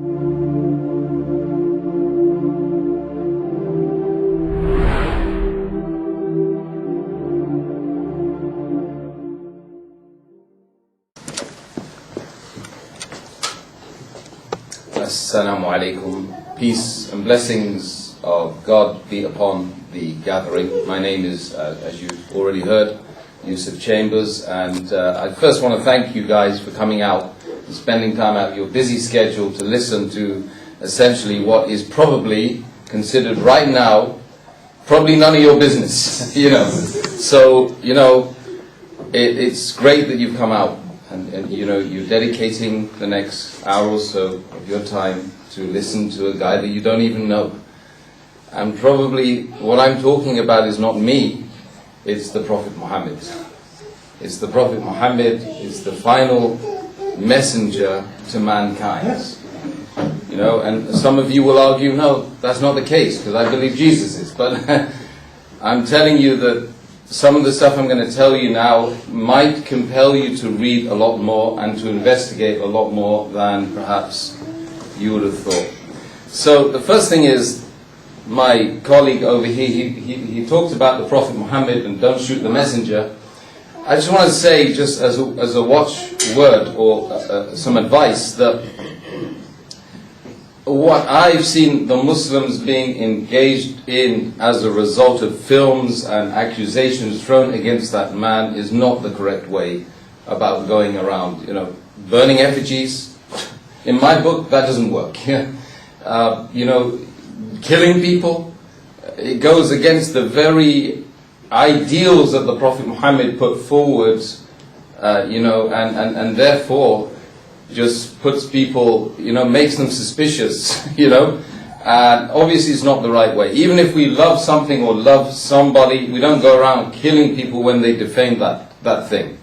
Assalamu alaikum. Peace and blessings of God be upon the gathering. My name is, as you've already heard, Yusuf Chambers, and I first want to thank you guys for coming out and spending time out of your busy schedule to listen to essentially what is probably considered right now probably none of your business. So it's great that you've come out. And you're dedicating the next hour or so of your time to listen to a guy that you don't even know. And probably what I'm talking about is not me, it's the Prophet Muhammad. It's the Prophet Muhammad, it's the final messenger to mankind. And some of you will argue, no, that's not the case, because I believe Jesus is. But I'm telling you that some of the stuff I'm going to tell you now might compel you to read a lot more and to investigate a lot more than perhaps you would have thought. So the first thing is, my colleague over here, he talked about the Prophet Muhammad and don't shoot the messenger. I just want to say, just as a watch word or some advice, that what I've seen the Muslims being engaged in as a result of films and accusations thrown against that man is not the correct way about going around, burning effigies. In my book, that doesn't work. Killing people, it goes against the very ideals that the Prophet Muhammad put forward, and therefore just puts people, makes them suspicious, and obviously it's not the right way. Even if we love something or love somebody, we don't go around killing people when they defame that thing.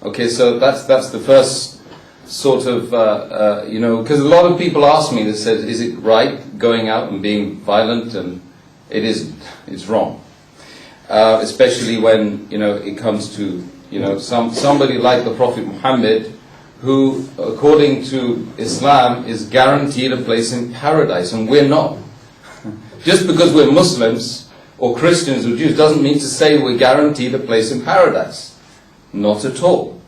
Okay, so that's the first sort of, because a lot of people ask me, they said, is it right going out and being violent? And it isn't. It's wrong. Especially when, it comes to, somebody like the Prophet Muhammad, who, according to Islam, is guaranteed a place in paradise, and we're not. Just because we're Muslims, or Christians, or Jews, doesn't mean to say we're guaranteed a place in paradise. Not at all.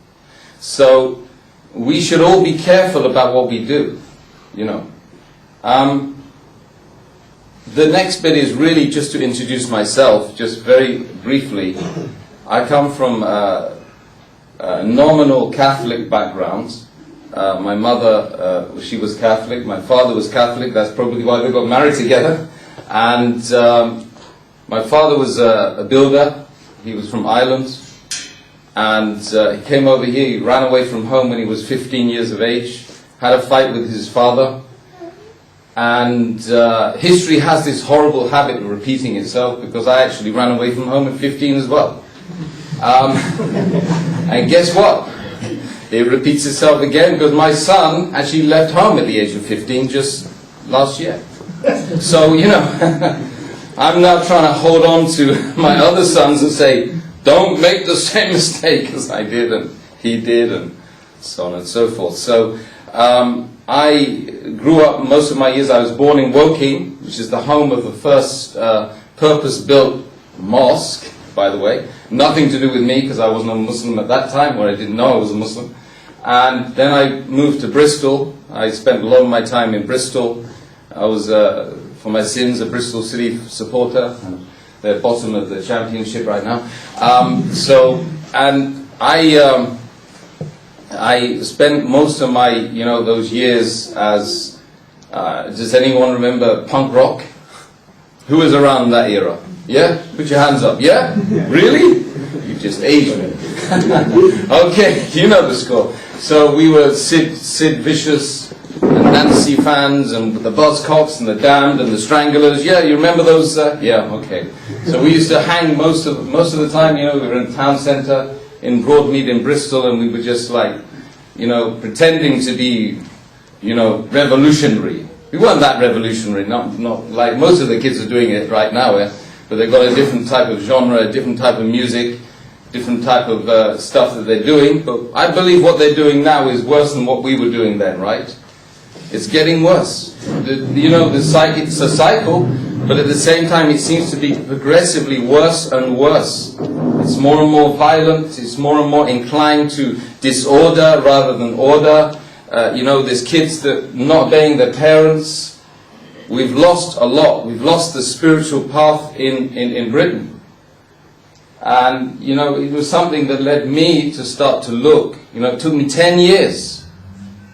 So, we should all be careful about what we do, The next bit is really just to introduce myself, just very briefly. I come from nominal Catholic background. My mother, she was Catholic. My father was Catholic. That's probably why they got married together. And my father was a builder. He was from Ireland. And he came over here. He ran away from home when he was 15 years of age. Had a fight with his father. And history has this horrible habit of repeating itself, because I actually ran away from home at 15 as well. And guess what? It repeats itself again, because my son actually left home at the age of 15 just last year. So, I'm now trying to hold on to my other sons and say, don't make the same mistake as I did and he did, and so on and so forth. So, I grew up, most of my years, I was born in Woking, which is the home of the first purpose-built mosque, by the way. Nothing to do with me, because I wasn't a Muslim at that time, or I didn't know I was a Muslim. And then I moved to Bristol. I spent a lot of my time in Bristol. I was, for my sins, a Bristol City supporter. They're bottom of the championship right now. I spent most of my, those years as, does anyone remember punk rock? Who was around that era? Yeah? Put your hands up. Yeah? Really? You just aged me. Okay, you know the score. So we were Sid Vicious and Nancy fans, and the Buzzcocks and the Damned and the Stranglers. Yeah, you remember those? Yeah, okay. So we used to hang most of the time, we were in town centre in Broadmead in Bristol, and we were just like, pretending to be, revolutionary. We weren't that revolutionary, not like most of the kids are doing it right now, but they've got a different type of genre, a different type of music, different type of stuff that they're doing. But I believe what they're doing now is worse than what we were doing then, right? it's getting worse. It's a cycle, but at the same time it seems to be progressively worse and worse. It's more and more violent, it's more and more inclined to disorder rather than order. There's kids that not obeying their parents. We've lost a lot. We've lost the spiritual path in Britain. And, it was something that led me to start to look. It took me 10 years.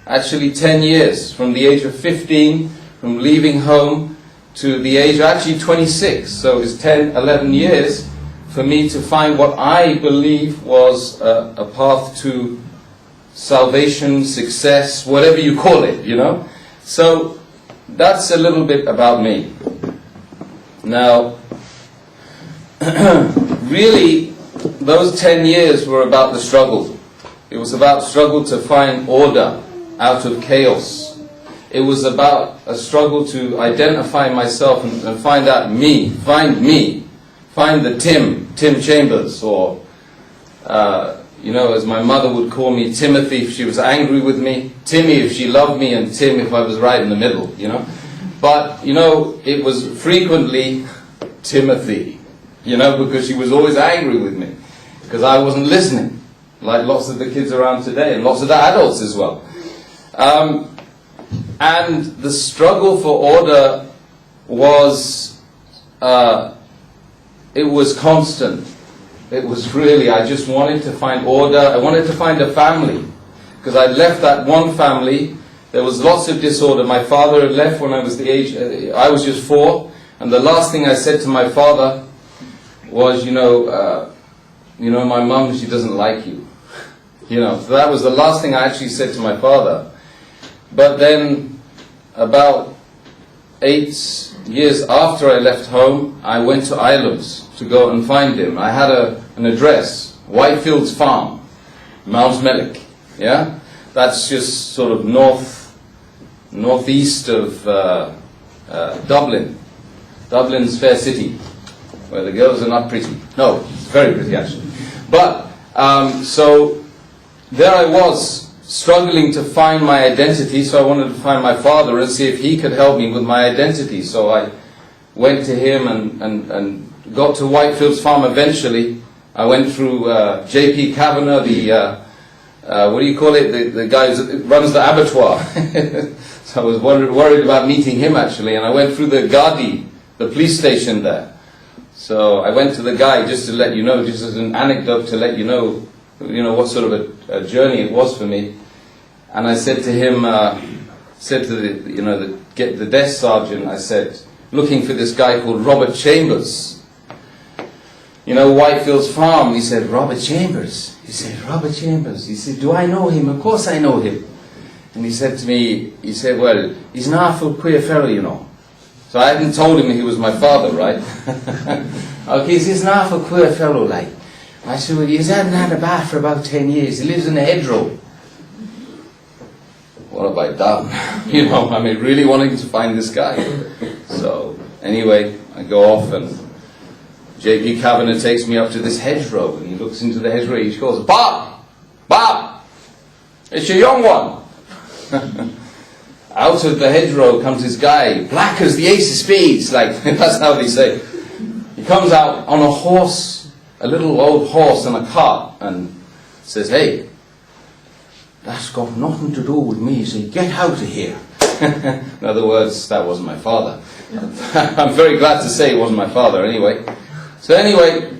Actually 10 years. From the age of 15, from leaving home, to the age of actually 26. So it's 10, 11 years for me to find what I believe was a path to salvation, success, whatever you call it, So that's a little bit about me. Now, really, those 10 years were about the struggle. It was about struggle to find order out of chaos. It was about a struggle to identify myself and find out me, find the Tim Chambers, or as my mother would call me, Timothy if she was angry with me, Timmy if she loved me, and Tim if I was right in the middle, But, it was frequently Timothy, because she was always angry with me, because I wasn't listening, like lots of the kids around today, and lots of the adults as well. And the struggle for order was, it was constant. It was really, I just wanted to find order. I wanted to find a family, because I left that one family. There was lots of disorder. My father had left when I was I was just 4, and the last thing I said to my father was, my mum, she doesn't like you. So that was the last thing I actually said to my father. But then, about 8 years after I left home, I went to Ireland to go and find him. I had an address, Whitefields Farm, Mount Mellick. Yeah, that's just sort of northeast of Dublin. Dublin's fair city, where the girls are not pretty. No, it's very pretty actually. But so there I was, struggling to find my identity. So I wanted to find my father and see if he could help me with my identity. So I went to him and got to Whitefields Farm eventually. I went through J.P. Kavanagh, what do you call it? The guy who runs the abattoir. So I was worried about meeting him actually, and I went through the Gardaí, the police station there. So I went to the guy just to let you know, just as an anecdote to let you know what sort of a journey it was for me. And I said to him, said to the desk sergeant, I said, looking for this guy called Robert Chambers. Whitefields Farm. He said, Robert Chambers. He said, Robert Chambers. He said, do I know him? Of course I know him. And he said to me, well, he's an awful queer fellow, So I hadn't told him he was my father, right? Okay, he's an awful queer fellow, like. I said, well, he hasn't had a bath for about 10 years. He lives in a hedgerow. What have I done? Really wanting to find this guy. So, anyway, I go off and J.P. Kavanagh takes me up to this hedgerow, and he looks into the hedgerow. He calls, Bob! Bob! It's your young one! Out of the hedgerow comes this guy, black as the ace of spades, like, that's how they say. He comes out on a horse, a little old horse and a cart, and says, hey, that's got nothing to do with me, so get out of here. In other words, that wasn't my father. I'm very glad to say it wasn't my father anyway. So anyway,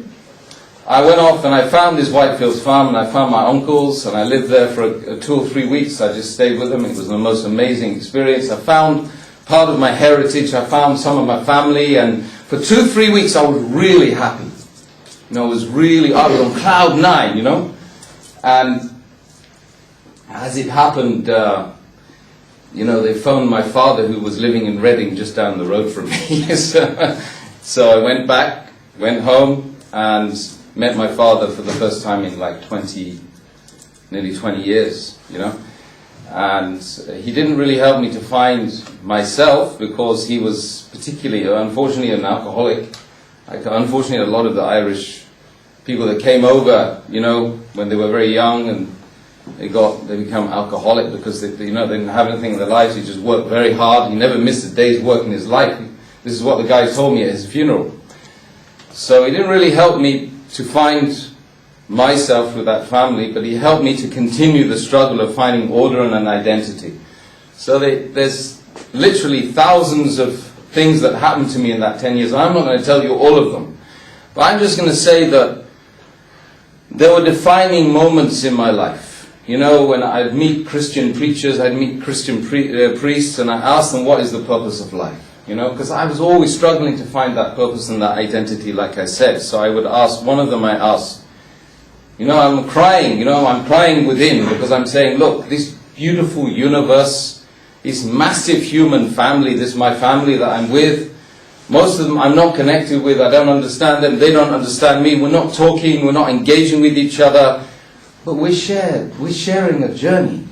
I went off and I found this Whitefields Farm, and I found my uncles, and I lived there for 2 or 3 weeks. I just stayed with them. It was the most amazing experience. I found part of my heritage. I found some of my family, and for 2 or 3 weeks I was really happy. I was on cloud 9, And as it happened, they phoned my father, who was living in Reading, just down the road from me. So I went home, and met my father for the first time in like nearly 20 years, And he didn't really help me to find myself, because he was particularly, unfortunately, an alcoholic. Unfortunately, a lot of the Irish people that came over, when they were very young, and They become alcoholic because they didn't have anything in their lives. He just worked very hard. He never missed a day's work in his life. This is what the guy told me at his funeral. So he didn't really help me to find myself with that family, but he helped me to continue the struggle of finding order and an identity. So there's literally thousands of things that happened to me in that 10 years. I'm not going to tell you all of them, but I'm just going to say that there were defining moments in my life. You know, when I'd meet Christian preachers, I'd meet Christian priests, and I asked them, what is the purpose of life? You know, because I was always struggling to find that purpose and that identity, like I said. So I would ask, one of them I asked, you know, I'm crying within, because I'm saying, look, this beautiful universe, this massive human family, this is my family that I'm with. Most of them I'm not connected with, I don't understand them, they don't understand me, we're not talking, we're not engaging with each other. But we're sharing a journey.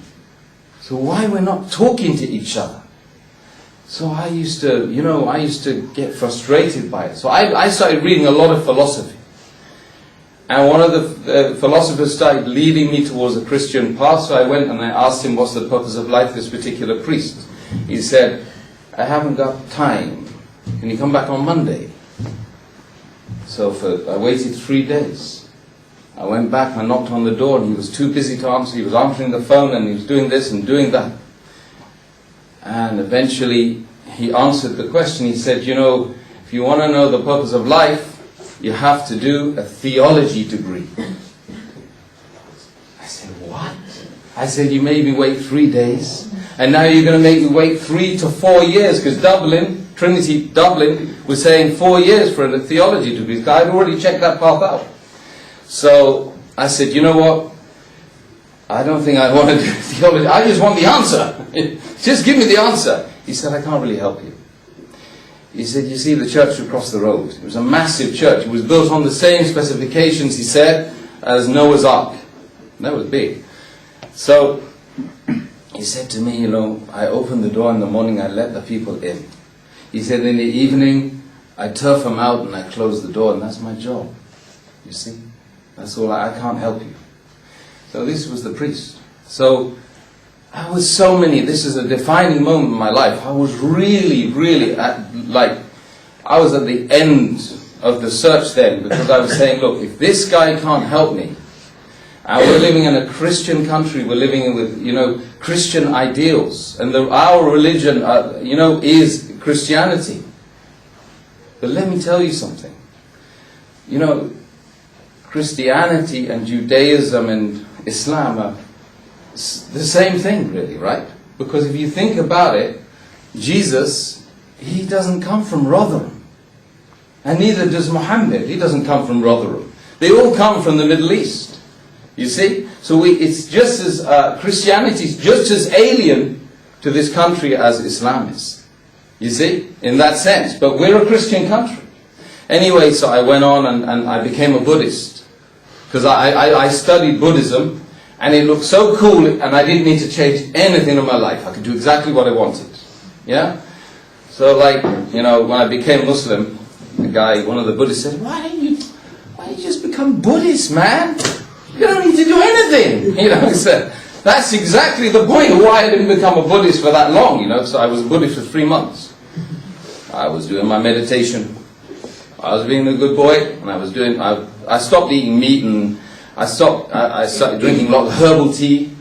So why we're not talking to each other? So I used to get frustrated by it. So I started reading a lot of philosophy. And one of the philosophers started leading me towards a Christian path. So I went and I asked him, what's the purpose of life, this particular priest? He said, I haven't got time. Can you come back on Monday? So I waited 3 days. I went back and I knocked on the door, and he was too busy to answer. He was answering the phone and he was doing this and doing that. And eventually he answered the question. He said, you know, if you want to know the purpose of life, you have to do a theology degree. I said, what? I said, you made me wait 3 days, and now you're going to make me wait 3 to 4 years, because Trinity Dublin was saying 4 years for a theology degree. I'd already checked that path out. So I said, you know what? I don't think I want to do theology. I just want the answer. Just give me the answer. He said, I can't really help you. He said, you see, the church across the road, it was a massive church. It was built on the same specifications, he said, as Noah's Ark. That was big. So he said to me, you know, I opened the door in the morning, I let the people in. He said, in the evening, I turf them out and I close the door, and that's my job. You see? That's all. I can't help you. So this was the priest. So this is a defining moment in my life. I was really I was at the end of the search then, because I was saying, look, if this guy can't help me, and we're living in a Christian country, we're living with, you know, Christian ideals, and our religion, is Christianity. But let me tell you something. You know, Christianity and Judaism and Islam are the same thing, really, right? Because if you think about it, Jesus, he doesn't come from Rotherham. And neither does Muhammad. He doesn't come from Rotherham. They all come from the Middle East. You see? So it's just as, Christianity is just as alien to this country as Islam is. You see? In that sense. But we're a Christian country. Anyway, so I went on and I became a Buddhist. Because I studied Buddhism, and it looked so cool, and I didn't need to change anything in my life. I could do exactly what I wanted. Yeah? So when I became Muslim, one of the Buddhists said, why don't you just become Buddhist, man? You don't need to do anything. You know, he said, that's exactly the point of why I didn't become a Buddhist for that long, you know. So I was a Buddhist for 3 months. I was doing my meditation. I was being a good boy, and I stopped eating meat, and I started drinking a lot of herbal tea,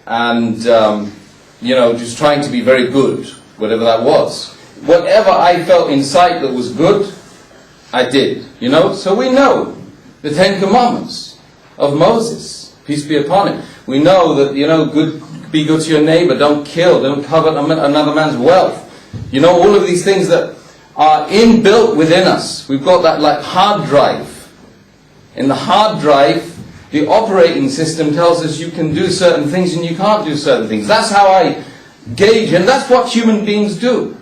and, just trying to be very good, whatever that was. Whatever I felt inside that was good, I did, you know. So we know the 10 Commandments of Moses, peace be upon him. We know that, be good to your neighbor, don't kill, don't covet another man's wealth. You know, all of these things that are inbuilt within us. We've got that like hard drive. In the hard drive, the operating system tells us you can do certain things and you can't do certain things. That's how I gauge, and that's what human beings do.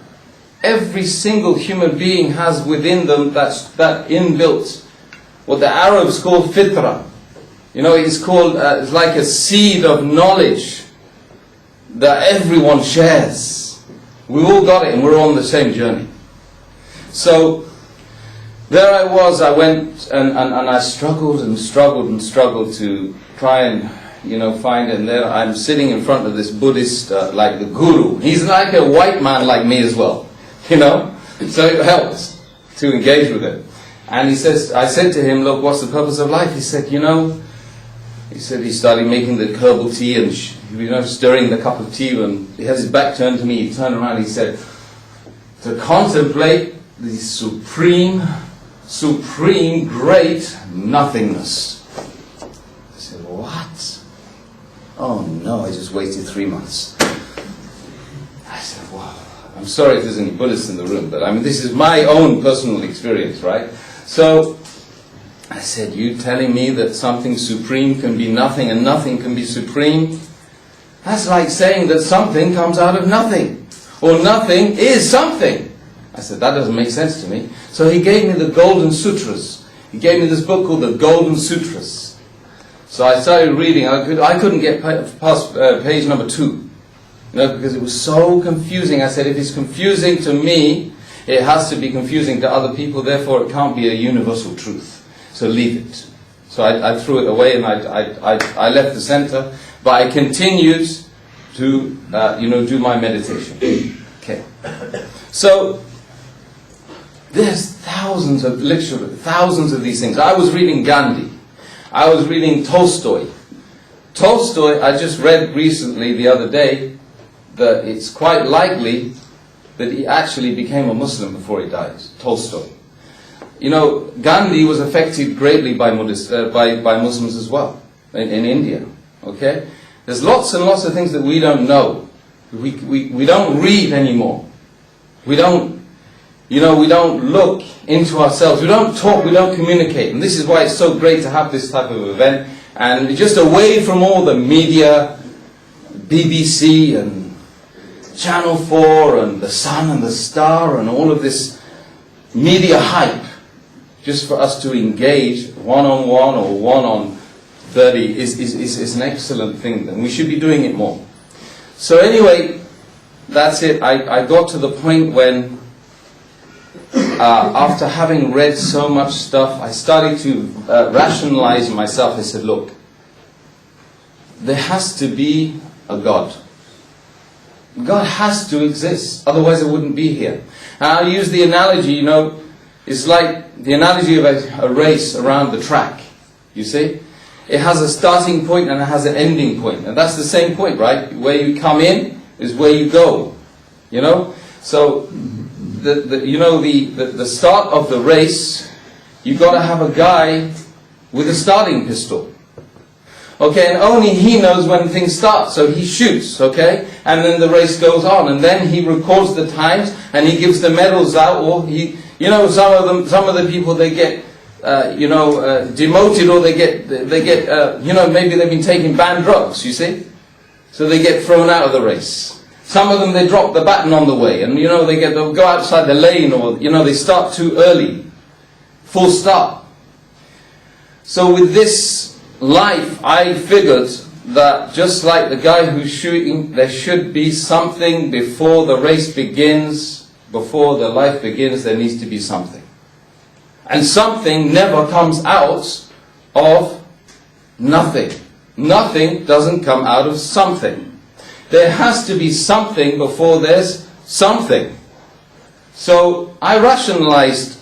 Every single human being has within them that inbuilt, what the Arabs call fitra. You know, it's called, it's like a seed of knowledge that everyone shares. We all got it, and we're all on the same journey. So there I went and I struggled to try and, find it, and there I'm sitting in front of this Buddhist, like the guru. He's like a white man like me as well, so it helps to engage with him. And he says, I said to him, look, what's the purpose of life? He said, he said he started making the herbal tea and stirring the cup of tea, and he has his back turned to me. He turned around and he said, to contemplate the supreme great nothingness. I said, what? Oh no, I just waited 3 months. I said, wow. I'm sorry if there's any Buddhists in the room, but I mean, this is my own personal experience, right? So I said, you telling me that something supreme can be nothing and nothing can be supreme? That's like saying that something comes out of nothing, or nothing is something. I said, that doesn't make sense to me. So he gave me the Golden Sutras. He gave me this book called the Golden Sutras. So I started reading. I couldn't get past page number 2, because it was so confusing. I said, if it's confusing to me, it has to be confusing to other people, therefore it can't be a universal truth. So leave it. So I threw it away and I left the center, but I continued to do my meditation. Okay. So there's thousands of these things. I was reading Gandhi. I was reading Tolstoy. Tolstoy, I just read recently the other day that it's quite likely that he actually became a Muslim before he died. Tolstoy. Gandhi was affected greatly by Muslims as well in India. Okay, there's lots and lots of things that we don't know. We don't read anymore. We don't look into ourselves. We don't talk. We don't communicate. And this is why it's so great to have this type of event, and just away from all the media, BBC and Channel 4 and the Sun and the Star and all of this media hype, just for us to engage one-on-one or one-on-30 is an excellent thing, and we should be doing it more. So anyway, that's it. I got to the point when, after having read so much stuff, I started to rationalize myself. I said, look, there has to be a God. God has to exist, otherwise it wouldn't be here. And I'll use the analogy, it's like the analogy of a race around the track, you see? It has a starting point and it has an ending point. And that's the same point, right? Where you come in is where you go, So, the start of the race, you've got to have a guy with a starting pistol. Okay, and only he knows when things start, so he shoots, okay? And then the race goes on, and then he records the times, and he gives the medals out, or some of the people, they get, demoted, or they get, maybe they've been taking banned drugs, you see? So they get thrown out of the race. Some of them, they drop the baton on the way, and they'll go outside the lane, or, they start too early. Full stop. So with this life, I figured that just like the guy who's shooting, there should be something before the race begins, before the life begins, there needs to be something. And something never comes out of nothing. Nothing doesn't come out of something. There has to be something before there's something. So I rationalized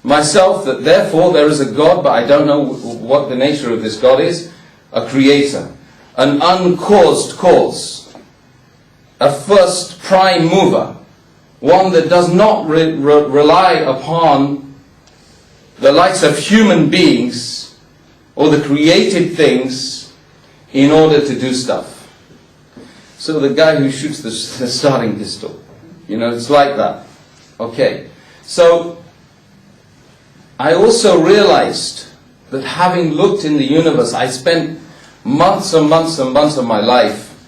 myself that therefore there is a God, but I don't know what the nature of this God is. A creator, an uncaused cause, a first prime mover, one that does not rely upon the likes of human beings or the created things in order to do stuff. So the guy who shoots the starting pistol, it's like that. Okay, so I also realized that having looked in the universe, I spent months and months and months of my life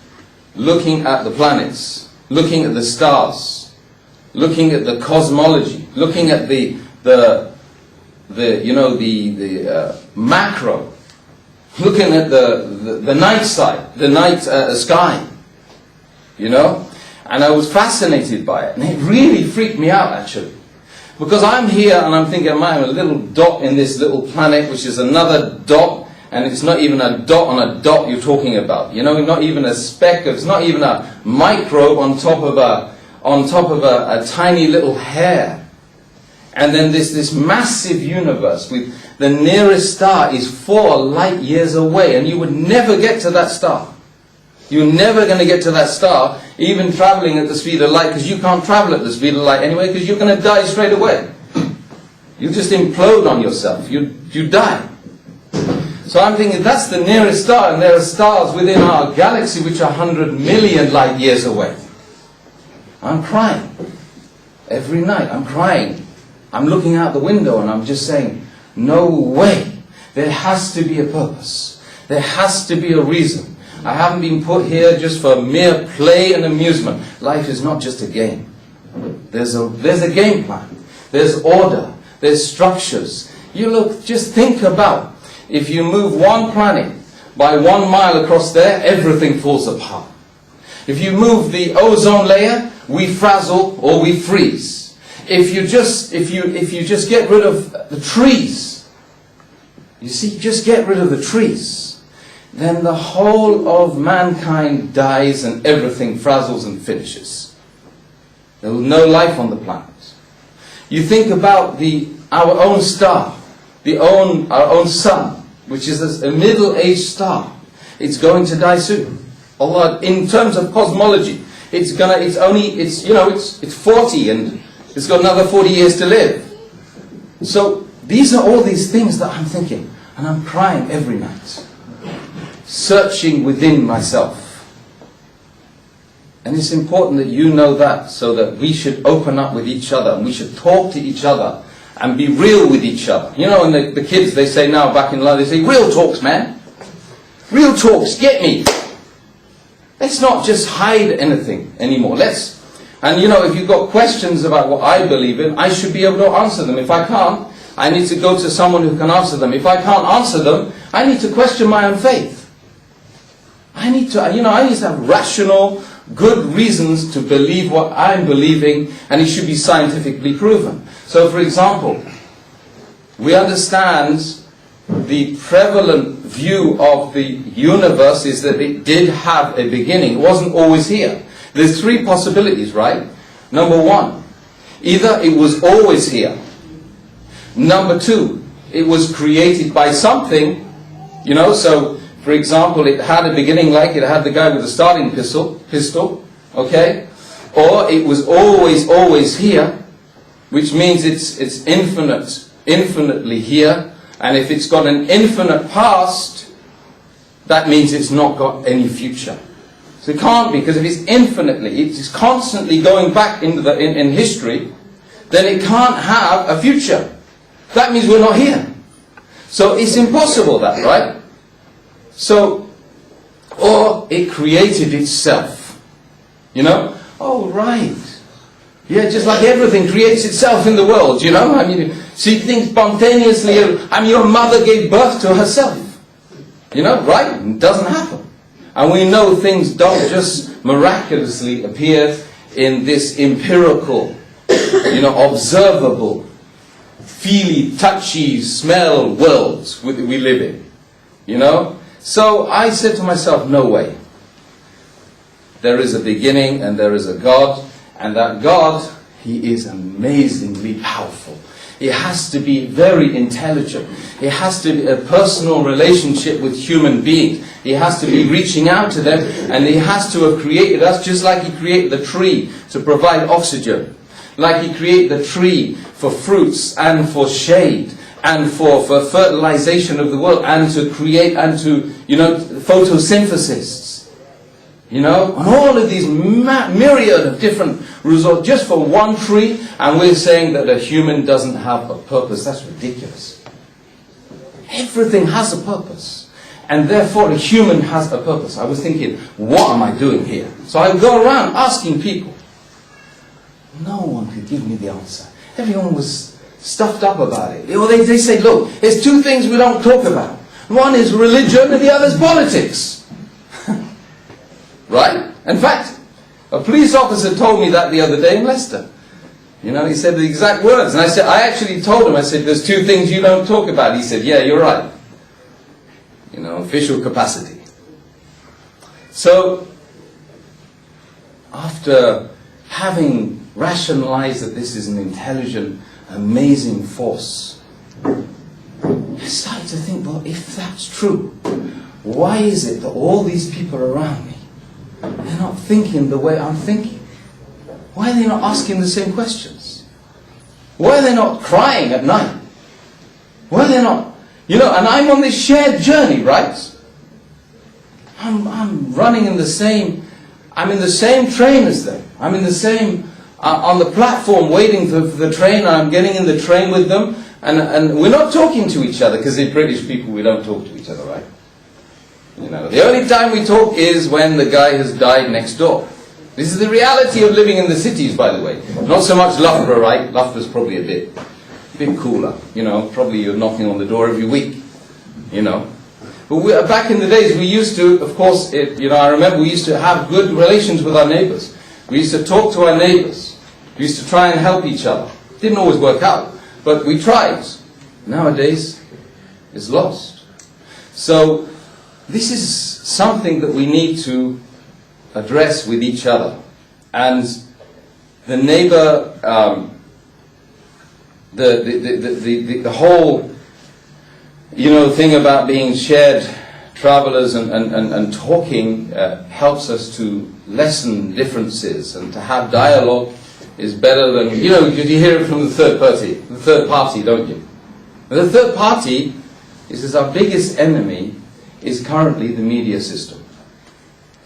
looking at the planets, looking at the stars, looking at the cosmology, looking at the macro, looking at the night side, the night sky, and I was fascinated by it, and it really freaked me out actually. Because I'm here and I'm thinking, I'm a little dot in this little planet, which is another dot, and it's not even a dot on a dot you're talking about. You know, not even a speck of, it's not even a microbe on top of a tiny little hair. And then this massive universe with the nearest star is 4 light years away, and you would never get to that star. You're never going to get to that star, even traveling at the speed of light, because you can't travel at the speed of light anyway, because you're going to die straight away. You just implode on yourself. You die. So I'm thinking that's the nearest star, and there are stars within our galaxy which are 100 million light years away. I'm crying. Every night I'm crying. I'm looking out the window and I'm just saying, no way. There has to be a purpose. There has to be a reason. I haven't been put here just for mere play and amusement. Life is not just a game. There's a game plan. There's order. There's structures. Just think about, if you move one planet by 1 mile across there, everything falls apart. If you move the ozone layer, we frazzle or we freeze. If you just get rid of the trees, you see, just get rid of the trees, then the whole of mankind dies and everything frazzles and finishes. There will be no life on the planet. You think about our own star, our own sun, which is a middle-aged star. It's going to die soon. Although in terms of cosmology, it's 40 and it's got another 40 years to live. So these are all these things that I'm thinking, and I'm crying every night, searching within myself. And it's important that you know that, so that we should open up with each other, and we should talk to each other, and be real with each other. You know, and the kids, they say now, back in life, they say, real talks, man. Real talks, get me. Let's not just hide anything anymore. And you know, if you've got questions about what I believe in, I should be able to answer them. If I can't, I need to go to someone who can answer them. If I can't answer them, I need to question my own faith. I need to have rational, good reasons to believe what I'm believing, and it should be scientifically proven. So, for example, we understand the prevalent view of the universe is that it did have a beginning. It wasn't always here. There's 3 possibilities, right? Number 1, either it was always here. Number 2, it was created by something, you know, so, for example, it had a beginning like it had the guy with the starting pistol, okay? Or it was always here, which means it's infinitely here, and if it's got an infinite past, that means it's not got any future. So it can't be, because if it's constantly going back into in history, then it can't have a future. That means we're not here. So it's impossible, that, right? So, or it created itself. You know? Oh, right. Yeah, just like everything creates itself in the world, you know? I mean, see things spontaneously. I mean, your mother gave birth to herself. You know, right? It doesn't happen. And we know things don't just miraculously appear in this empirical, you know, observable, feely, touchy, smell world we live in. You know? So I said to myself, no way. There is a beginning and there is a God, and that God, He is amazingly powerful. It has to be very intelligent. It has to be a personal relationship with human beings. He has to be reaching out to them, and He has to have created us just like He created the tree to provide oxygen. Like He created the tree for fruits and for shade and for fertilization of the world and to create and to, you know, photosynthesis. You know, and all of these myriad of different results just for one tree, and we're saying that a human doesn't have a purpose. That's ridiculous. Everything has a purpose, and therefore a human has a purpose. I was thinking, what am I doing here? So I go around asking people. No one could give me the answer. Everyone was stuffed up about it. They say, look, there's 2 things we don't talk about. One is religion and the other is politics. Right? In fact, a police officer told me that the other day in Leicester. You know, he said the exact words. And I actually told him, I said, there's 2 things you don't talk about. He said, yeah, you're right. official capacity. So, after having rationalized that this is an intelligent, amazing force, I started to think, well, if that's true, why is it that all these people around me, they're not thinking the way I'm thinking? Why are they not asking the same questions? Why are they not crying at night? Why are they not, and I'm on this shared journey, right? I'm running in the same, I'm in the same train as them. I'm in the same, on the platform waiting for the train. I'm getting in the train with them. And we're not talking to each other, because in British people we don't talk to each other, right? The only time we talk is when the guy has died next door. This is the reality of living in the cities, by the way. Not so much Loughborough, right? Loughborough's probably a bit cooler. Probably you're knocking on the door every week. But back in the days, we used to, of course, I remember we used to have good relations with our neighbours. We used to talk to our neighbours. We used to try and help each other. Didn't always work out, but we tried. Nowadays, it's lost. So, this is something that we need to address with each other. And the neighbour, the whole thing about being shared travelers and talking helps us to lessen differences, and to have dialogue is better than, you hear it from the third party, don't you? And the third party is our biggest enemy is currently the media system.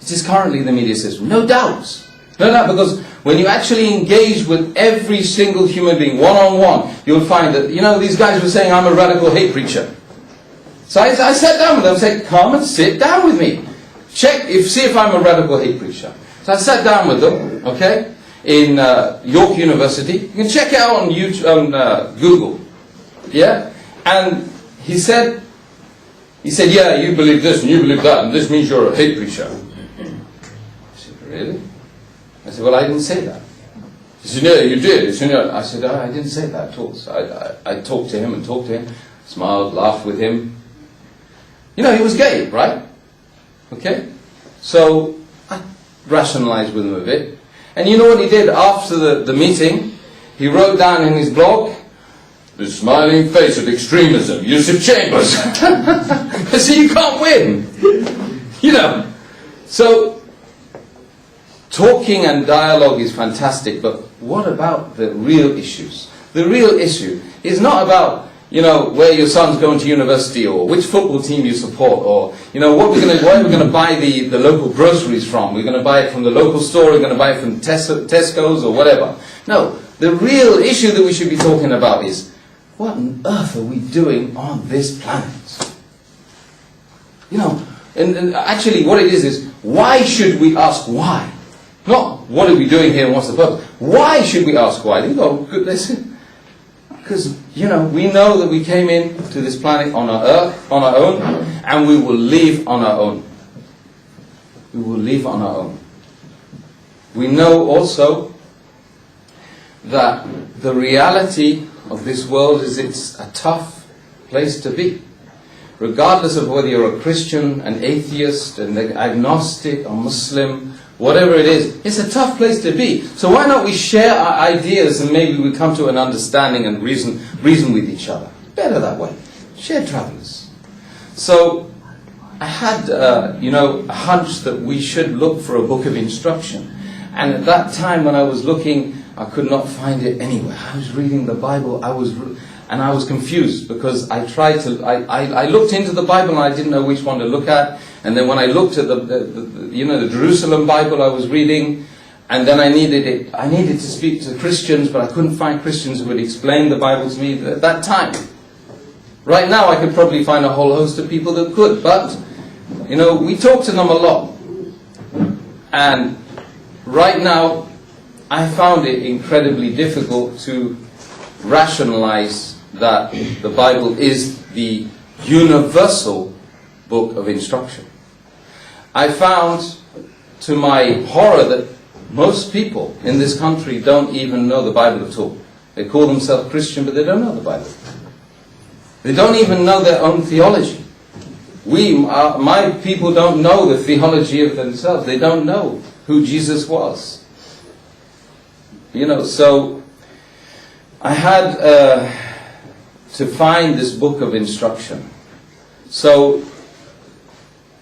It is currently the media system, no doubt. No doubt, because when you actually engage with every single human being one-on-one, you'll find that, these guys were saying I'm a radical hate preacher. So I sat down with them and said, come and sit down with me. See if I'm a radical hate preacher. So I sat down with them, okay, in York University. You can check it out on YouTube, on Google. Yeah? And he said, yeah, you believe this and you believe that, and this means you're a hate preacher. I said, really? I said, well, I didn't say that. He said, yeah, you did. I said, I didn't say that at all. So I talked to him, smiled, laughed with him. He was gay, right? Okay? So, I rationalized with him a bit. And you know what he did after the meeting? He wrote down in his blog, the smiling face of extremism, Yusuf Chambers. I said, you can't win. So, talking and dialogue is fantastic, but what about the real issues? The real issue is not about, where your son's going to university, or which football team you support, or, where we're going to buy the local groceries from. We're going to buy it from the local store, we're going to buy it from Tesco's or whatever. No, the real issue that we should be talking about is, what on earth are we doing on this planet? And actually what it is why should we ask why? Not what are we doing here and what's the purpose. Why should we ask why? Listen. Because, we know that we came into this planet on our own, and we will leave on our own. We will leave on our own. We know also that the reality of this world is it's a tough place to be. Regardless of whether you're a Christian, an atheist, an agnostic, a Muslim, whatever it is, it's a tough place to be. So why not we share our ideas, and maybe we come to an understanding and reason with each other. Better that way. Shared travelers. So I had, a hunch that we should look for a book of instruction. And at that time when I was looking, I could not find it anywhere. I was reading the Bible, and I was confused, because I looked into the Bible and I didn't know which one to look at. And then when I looked at the Jerusalem Bible I was reading, and then I needed to speak to Christians, but I couldn't find Christians who would explain the Bible to me at that time. Right now I could probably find a whole host of people that could, but, we talk to them a lot. And right now, I found it incredibly difficult to rationalize that the Bible is the universal book of instruction. I found, to my horror, that most people in this country don't even know the Bible at all. They call themselves Christian, but they don't know the Bible. They don't even know their own theology. My people don't know the theology of themselves. They don't know who Jesus was. So I had to find this book of instruction. So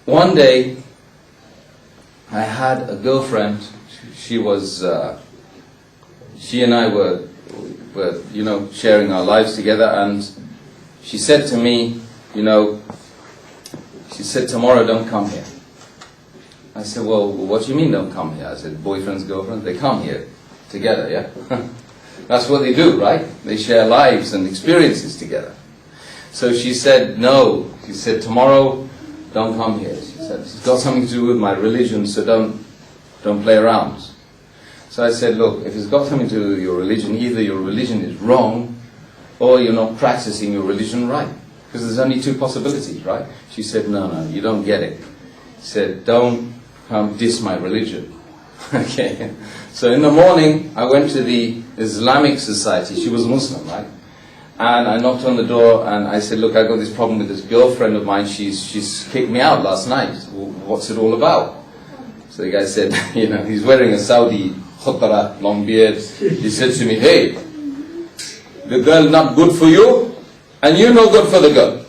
one day I had a girlfriend. She and I were sharing our lives together, and she said to me, she said, "Tomorrow don't come here." I said, "Well, what do you mean don't come here?" I said, "Boyfriends, girlfriends, they come here together, yeah?" That's what they do, right? They share lives and experiences together. So she said, "No." She said, "Tomorrow don't come here." She said, "It's got something to do with my religion, so don't play around." So I said, "Look, if it's got something to do with your religion, either your religion is wrong or you're not practicing your religion right. Because there's only two possibilities, right?" She said, no, you don't get it. She said, "Don't come diss my religion." Okay. So in the morning, I went to the Islamic Society. She was Muslim, right? And I knocked on the door and I said, "Look, I got this problem with this girlfriend of mine. She's kicked me out last night. What's it all about?" So the guy said, he's wearing a Saudi khutara, long beard. He said to me, "Hey, the girl not good for you, and you're no good for the girl."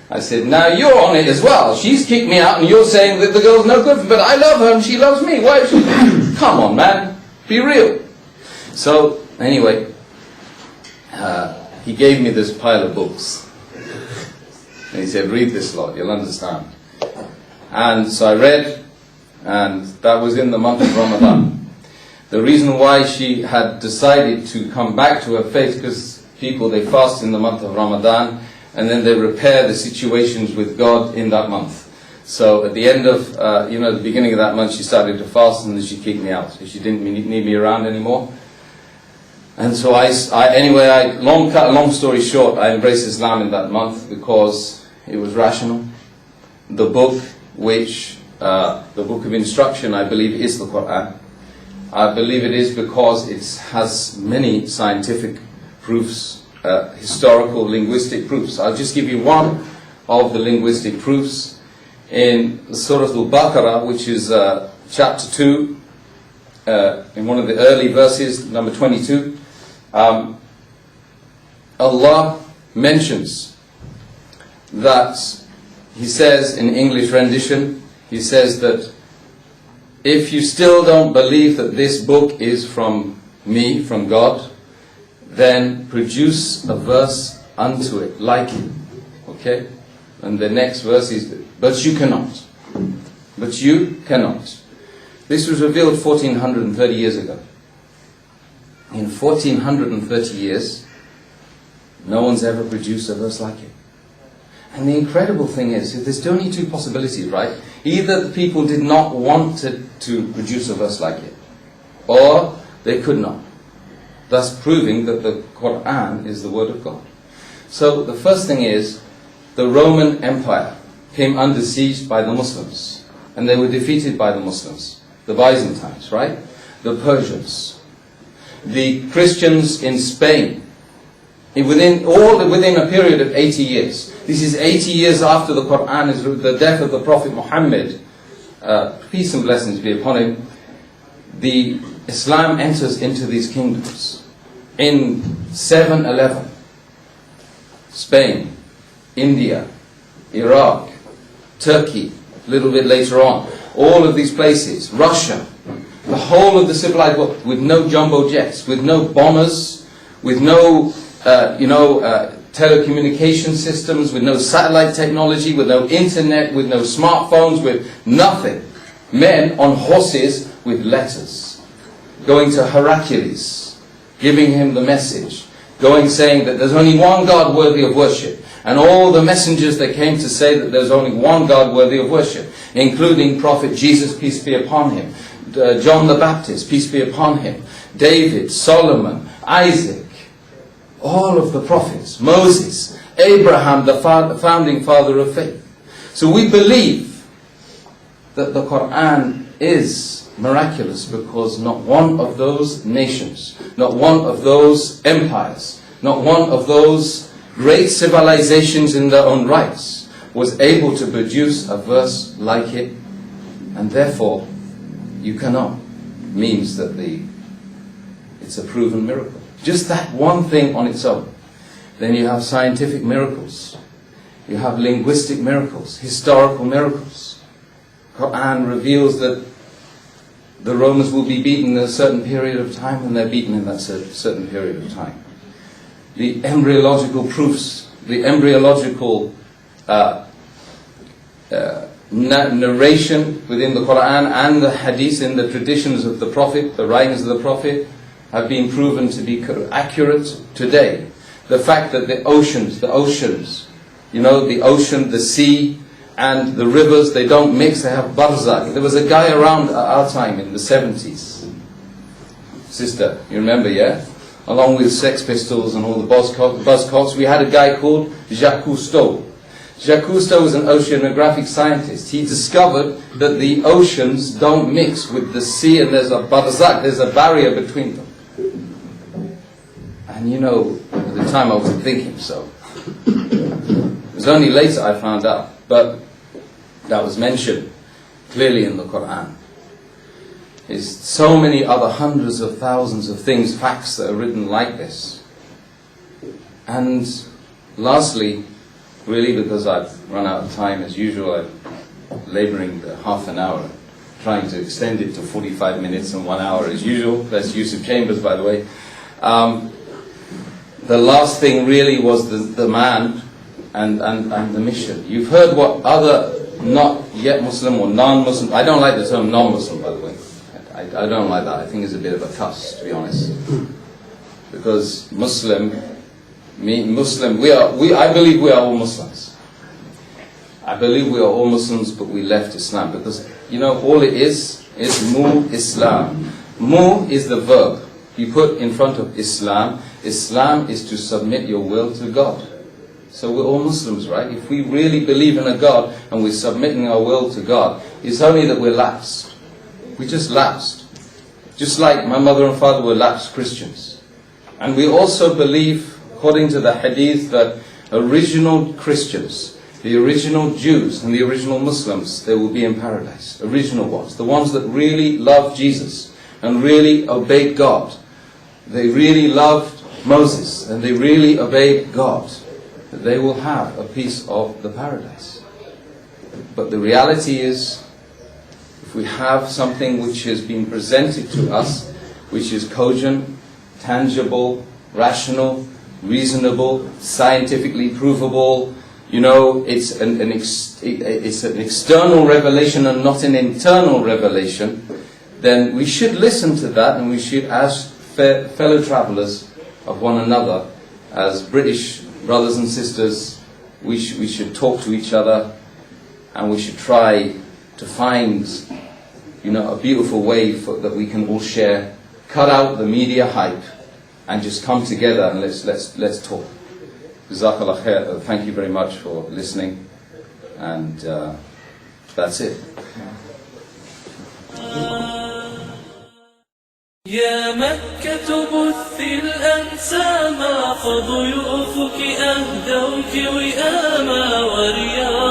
I said, "Now you're on it as well. She's kicked me out and you're saying that the girl's no good, but I love her and she loves me. Why is she..." Come on, man. Be real. So, anyway, he gave me this pile of books. And he said, "Read this lot, you'll understand." And so I read, and that was in the month of Ramadan. The reason why she had decided to come back to her faith, because people, they fast in the month of Ramadan, and then they repair the situations with God in that month. So at the end of, the beginning of that month, she started to fast, and then she kicked me out. So she didn't need me around anymore. And so long story short, I embraced Islam in that month because it was rational. The book the book of instruction, I believe, is the Quran. I believe it is because it has many scientific proofs, historical, linguistic proofs. I'll just give you one of the linguistic proofs. In Surah Al-Baqarah, which is chapter 2, in one of the early verses, number 22, Allah mentions that, He says in English rendition, He says that if you still don't believe that this book is from me, from God, then produce a verse unto it, like it. Okay? And the next verse is, "But you cannot." But you cannot. This was revealed 1430 years ago. In 1430 years, no one's ever produced a verse like it. And the incredible thing is, there's only two possibilities, right? Either the people did not want to produce a verse like it, or they could not. Thus proving that the Quran is the Word of God. So the first thing is, the Roman Empire came under siege by the Muslims, and they were defeated by the Muslims. The Byzantines, right? The Persians. The Christians in Spain. Within a period of 80 years. This is 80 years after the Quran is the death of the Prophet Muhammad. Peace and blessings be upon him. The Islam enters into these kingdoms. In 711, Spain, India, Iraq, Turkey, a little bit later on, all of these places, Russia, the whole of the civilized world, with no jumbo jets, with no bombers, with no telecommunication systems, with no satellite technology, with no internet, with no smartphones, with nothing. Men on horses with letters, going to Heracles, giving him the message, saying that there's only one God worthy of worship. And all the messengers that came to say that there's only one God worthy of worship, including Prophet Jesus, peace be upon him, John the Baptist, peace be upon him, David, Solomon, Isaac, all of the prophets, Moses, Abraham, the founding father of faith. So we believe that the Quran is miraculous because not one of those nations, not one of those empires, not one of those great civilizations in their own rights, was able to produce a verse like it, and therefore you cannot, means that it's a proven miracle. Just that one thing on its own. Then you have scientific miracles. You have linguistic miracles, historical miracles. Quran reveals that the Romans will be beaten in a certain period of time, and they're beaten in that certain period of time. The embryological proofs, the embryological narration within the Quran and the Hadith in the traditions of the Prophet, the writings of the Prophet, have been proven to be accurate today. The fact that the oceans, you know, the ocean, the sea, and the rivers, they don't mix, they have barzakh. There was a guy around our time in the 70s. Sister, you remember, yeah? Along with Sex Pistols and all the Buzzcocks, we had a guy called Jacques Cousteau. Jacques Cousteau was an oceanographic scientist. He discovered that the oceans don't mix with the sea, and there's a barzakh, there's a barrier between them. And you know, at the time I wasn't thinking so. It was only later I found out. But that was mentioned clearly in the Quran. There's so many other hundreds of thousands of things, facts that are written like this. And lastly, really because I've run out of time as usual, I'm labouring the half an hour, trying to extend it to 45 minutes and 1 hour as usual. That's Yusuf Chambers, by the way. The last thing really was the man and the mission. You've heard what other not yet Muslim or non-Muslim, I don't like the term non-Muslim, by the way. I don't like that. I think it's a bit of a cuss, to be honest. Because Muslim, I believe we are all Muslims. I believe we are all Muslims, but we left Islam. Because, you know, all it is mu Islam. Mu is the verb. You put in front of Islam. Islam is to submit your will to God. So we're all Muslims, right? If we really believe in a God and we're submitting our will to God, it's only that we're lapsed. We just lapsed. Just like my mother and father were lapsed Christians. And we also believe, according to the Hadith, that original Christians, the original Jews and the original Muslims, they will be in paradise. Original ones. The ones that really loved Jesus and really obeyed God. They really loved Moses and they really obeyed God. They will have a piece of the paradise. But the reality is, if we have something which has been presented to us, which is cogent, tangible, rational, reasonable, scientifically provable, you know, it's an external revelation and not an internal revelation, then we should listen to that, and we should, as fellow travelers of one another, as British brothers and sisters, we should talk to each other, and we should try to find, you know, a beautiful way that we can all share. Cut out the media hype and just come together and let's talk. Jazakallah khair. Thank you very much for listening, and that's it. يا مكة بثي الأنسام فضيوفك أهدوك وئاما ورياض